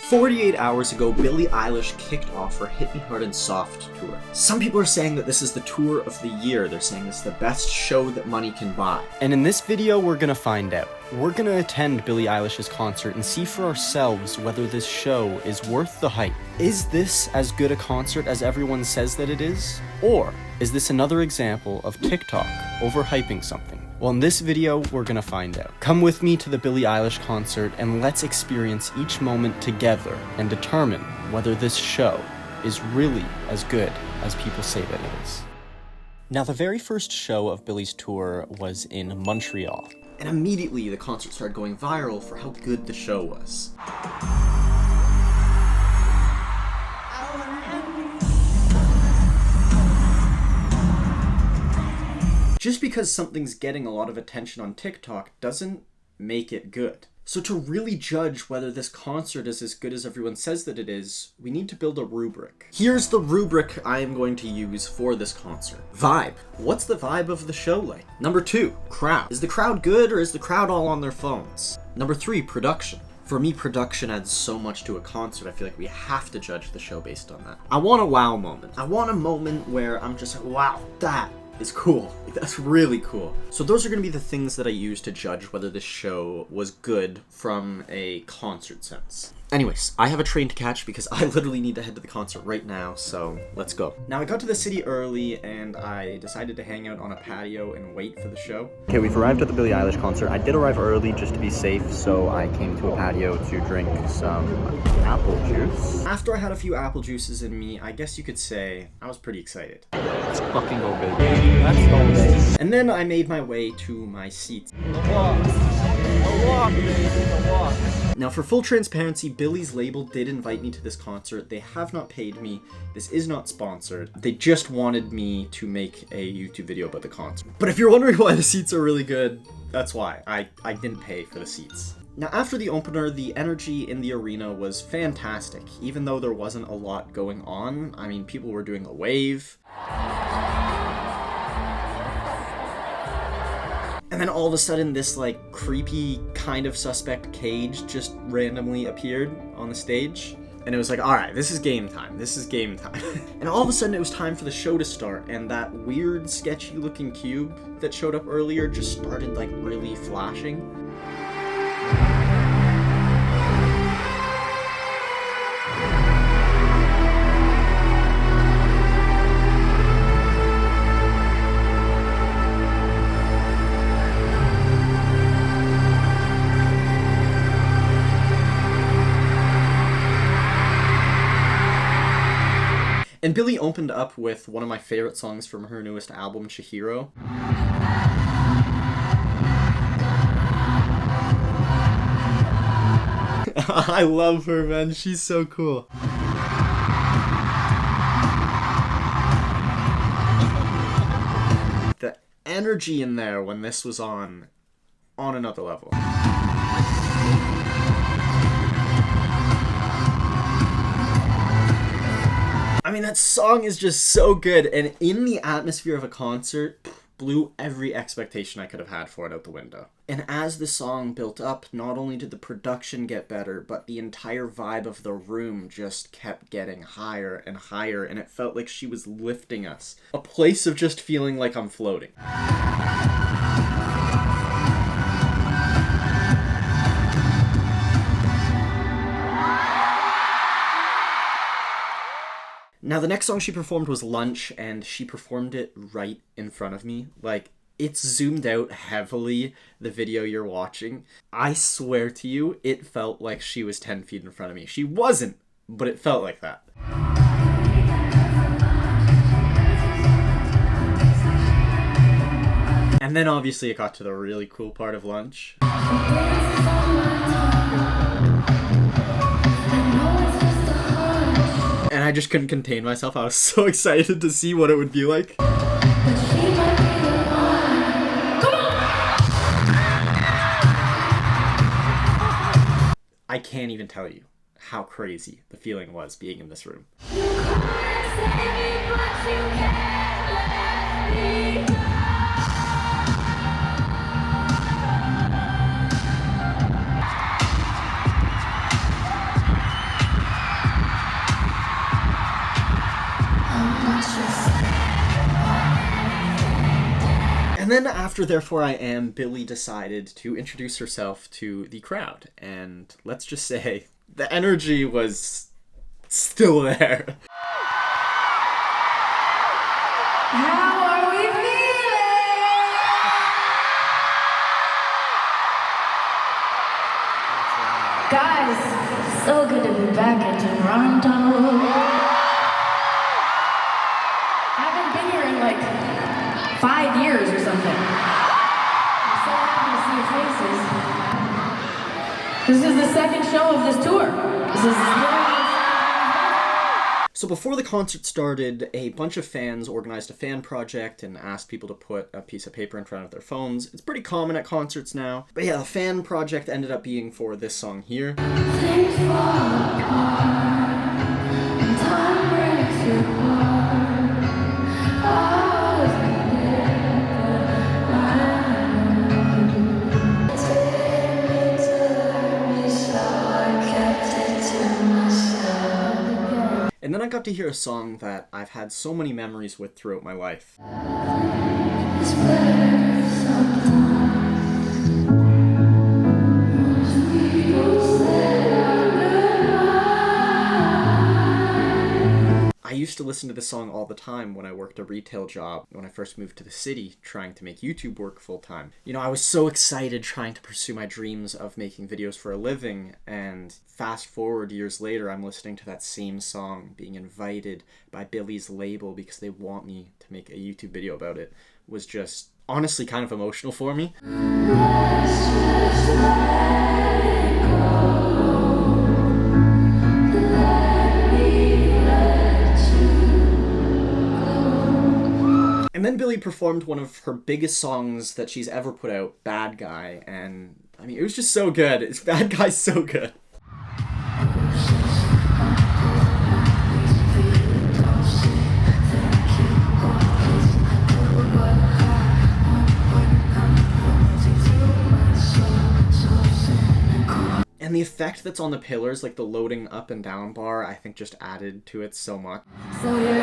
48 hours ago, Billie Eilish kicked off her Hit Me Hard and Soft tour. Some people are saying that this is the tour of the year. They're saying it's the best show that money can buy. And in this video, we're gonna find out. We're gonna attend Billie Eilish's concert and see for ourselves whether this show is worth the hype. Is this as good a concert as everyone says that it is? Or is this another example of Tik Tok overhyping something? Well, in this video, we're gonna find out. Come with me to the Billie Eilish concert and let's experience each moment together and determine whether this show is really as good as people say that it is. Now, the very first show of Billie's tour was in Montreal. And immediately, the concert started going viral for how good the show was. Just because something's getting a lot of attention on TikTok doesn't make it good. So to really judge whether this concert is as good as everyone says that it is, we need to build a rubric. Here's the rubric I am going to use for this concert. Vibe. What's the vibe of the show like? Number 2, crowd. Is the crowd good or is the crowd all on their phones? Number 3, production. For me, production adds so much to a concert, I feel like we have to judge the show based on that. I want a wow moment. I want a moment where I'm just like, wow, that is cool. That's really cool. So those are going to be the things that I use to judge whether this show was good from a concert sense. Anyways, I have a train to catch because I literally need to head to the concert right now, so let's go. Now, I got to the city early and I decided to hang out on a patio and wait for the show. Okay, we've arrived at the Billie Eilish concert. I did arrive early just to be safe, so I came to a patio to drink some apple juice. After I had a few apple juices in me, I guess you could say I was pretty excited. Let's fucking go, baby. Let's go, baby. And then I made my way to my seats. Now, for full transparency, Billie's label did invite me to this concert. They have not paid me. This is not sponsored. They just wanted me to make a YouTube video about the concert. But if you're wondering why the seats are really good, that's why. I didn't pay for the seats. Now, after the opener, the energy in the arena was fantastic. Even though there wasn't a lot going on, I mean, people were doing a wave. And then all of a sudden, this like creepy kind of suspect cage just randomly appeared on the stage. And it was like, all right, this is game time. This is game time. And all of a sudden it was time for the show to start. And that weird, sketchy looking cube that showed up earlier just started like really flashing. And Billie opened up with one of my favorite songs from her newest album, Shiro. I love her, man. She's so cool. The energy in there when this was on another level. I mean, that song is just so good, and in the atmosphere of a concert, blew every expectation I could have had for it out the window. And as the song built up, not only did the production get better, but the entire vibe of the room just kept getting higher and higher, and it felt like she was lifting us. A place of just feeling like I'm floating. Now, the next song she performed was Lunch, and she performed it right in front of me. Like, it's zoomed out heavily, the video you're watching. I swear to you, it felt like she was 10 feet in front of me. She wasn't, but it felt like that. And then obviously it got to the really cool part of Lunch. And I just couldn't contain myself. I was so excited to see what it would be like. I can't even tell you how crazy the feeling was being in this room. then after Therefore I Am, Billie decided to introduce herself to the crowd. And let's just say, the energy was still there. How are we feeling? Guys, so good to be back in Toronto. I haven't been here in like 5 years or something. I'm so happy to see your faces. This is the second show of this tour. This is So before the concert started, a bunch of fans organized a fan project and asked people to put a piece of paper in front of their phones. It's pretty common at concerts now. But yeah, the fan project ended up being for this song here. Things fall apart, and time breaks your heart. I was And then I got to hear a song that I've had so many memories with throughout my life. I used to listen to this song all the time when I worked a retail job, when I first moved to the city, trying to make YouTube work full time. You know, I was so excited trying to pursue my dreams of making videos for a living, and fast forward years later, I'm listening to that same song, being invited by Billie's label because they want me to make a YouTube video about it, was just honestly kind of emotional for me. And then Billie performed one of her biggest songs that she's ever put out, Bad Guy, and I mean, it was just so good. It's Bad Guy's so good. And the effect that's on the pillars, like the loading up and down bar, I think just added to it so much. so you're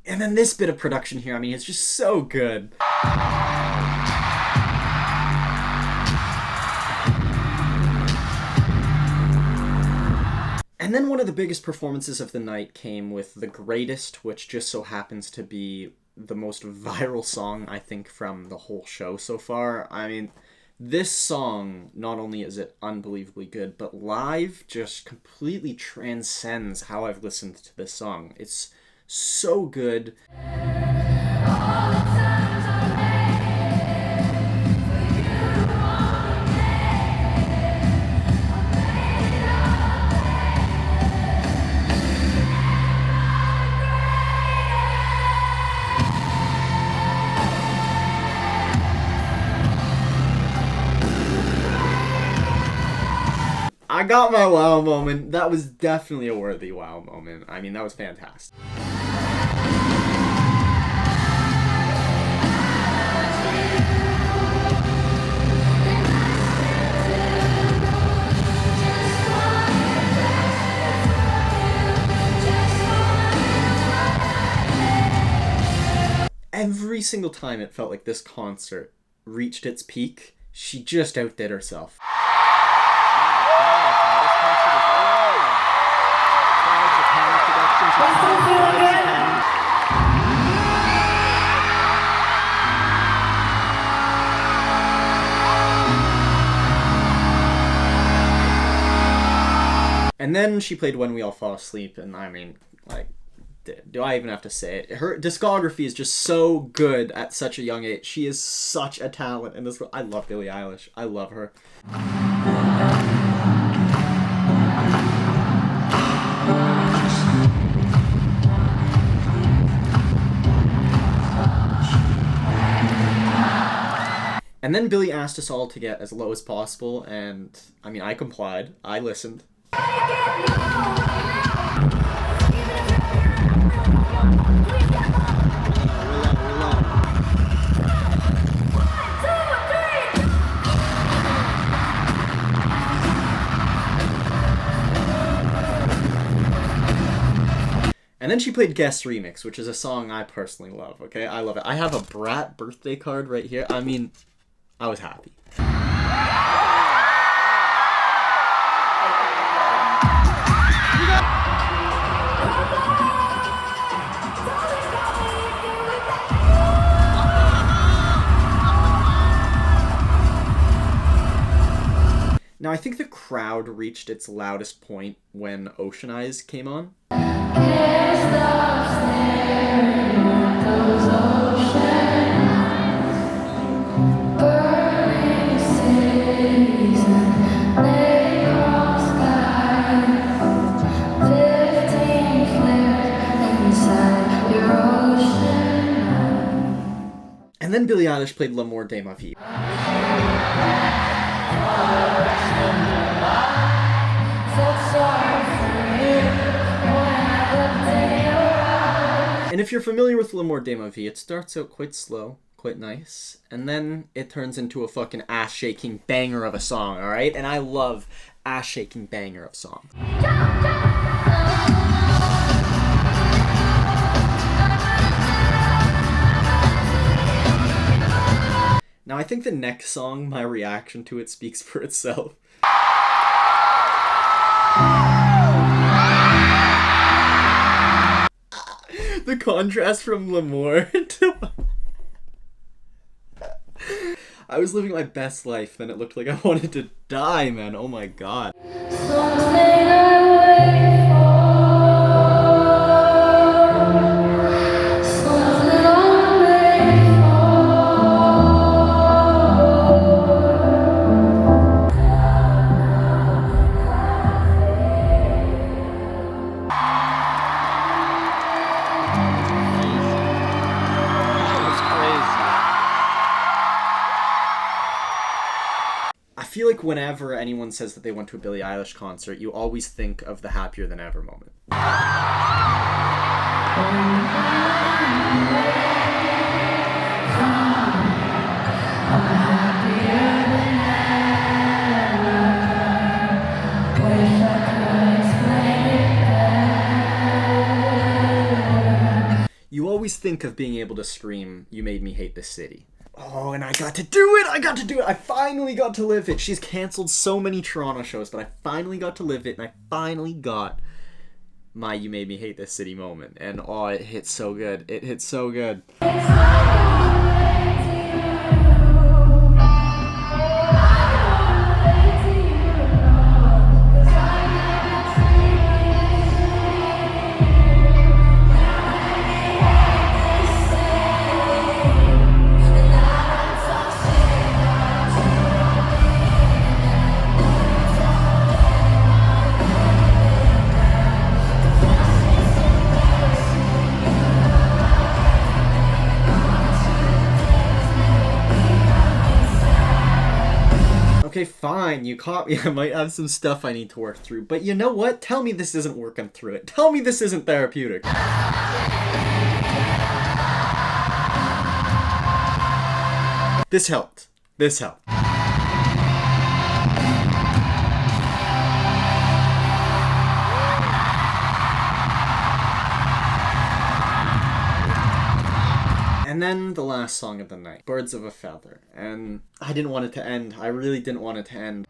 And then this bit of production here, I mean, it's just so good. And then one of the biggest performances of the night came with The Greatest, which just so happens to be the most viral song, I think, from the whole show so far. I mean, this song, not only is it unbelievably good, but live just completely transcends how I've listened to this song. It's so good. I got my wow moment. That was definitely a worthy wow moment. I mean, that was fantastic. Every single time it felt like this concert reached its peak, she just outdid herself. And then she played When We All Fall Asleep, and I mean, like, do I even have to say it? Her discography is just so good at such a young age. She is such a talent in this. I love Billie Eilish. I love her. And then Billie asked us all to get as low as possible, and I mean, I complied. I listened. And then she played Guest Remix, which is a song I personally love, okay? I love it. I have a Brat birthday card right here. I mean, I was happy. Now, I think the crowd reached its loudest point when Ocean Eyes came on. And then Billie Eilish played L'amour de ma vie. And if you're familiar with L'amour de ma vie, it starts out quite slow, quite nice, and then it turns into a fucking ass-shaking banger of a song, alright? And I love ass-shaking banger of songs. Now, I think the next song, my reaction to it speaks for itself. The contrast from L'Amour to... I was living my best life, then it looked like I wanted to die, man. Oh my god. I feel like whenever anyone says that they went to a Billie Eilish concert, you always think of the Happier Than Ever moment. You always think of being able to scream, "You made me hate this city." Oh, and I got to do it! I finally got to live it! She's canceled so many Toronto shows, but I finally got to live it, and I finally got my "You made me hate this city" moment. And oh, it hit so good. It hit so good. Okay, fine, you caught me. I might have some stuff I need to work through. But you know what? Tell me this isn't working through it. Tell me this isn't therapeutic. This helped. This helped. And then the last song of the night, Birds of a Feather. And I didn't want it to end. I really didn't want it to end.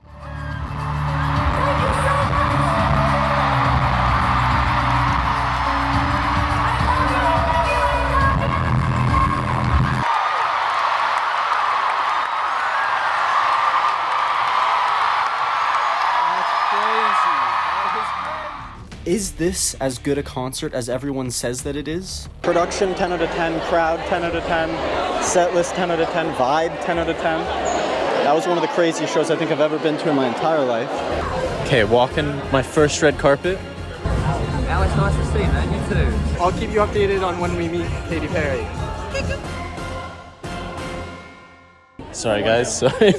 Is this as good a concert as everyone says that it is? Production 10 out of 10, crowd 10 out of 10, set list 10 out of 10, vibe 10 out of 10. That was one of the craziest shows I think I've ever been to in my entire life. Okay, walking my first red carpet. Alex, nice to see you, man. You too. I'll keep you updated on when we meet Katy Perry. Sorry guys, sorry.